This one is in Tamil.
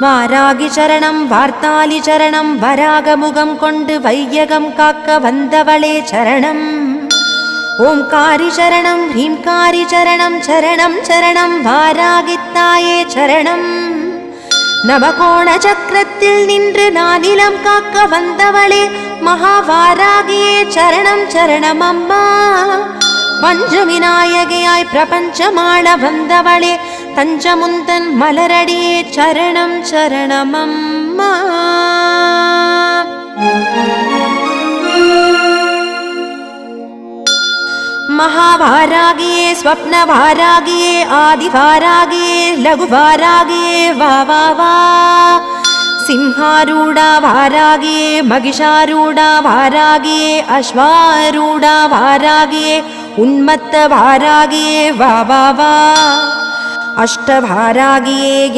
வாராகி சரணம் வார்த்தாலி சரணம் வராகமுகம் கொண்டு வையகம் காக்க வந்தவளே சரணம். ஓம்காரி சரணம் ஹ்ரீம்காரி சரணம் சரணம் சரணம் வாராகித்தாயே சரணம். நவகோண சக்கரத்தில் நின்று நானிலம் காக்க வந்தவளே மகாவாராகியே சரணம் சரணம் அம்மா. பஞ்சவிநாயகியாய் பிரபஞ்சமாள வந்தவளே தஞ்சமுந்தன் மலரடியே சரணம் சரணம் அம்மா. महावारागिये स्वप्नवारागिये आदिवारागिये लघुवारागिये वा वा वा. सिंहारूढा वारागिये महिषारूढा वारागिये अश्वारूढा वारागिये उन्मत्त वारागिये वा वा वा. अष्टवारागिये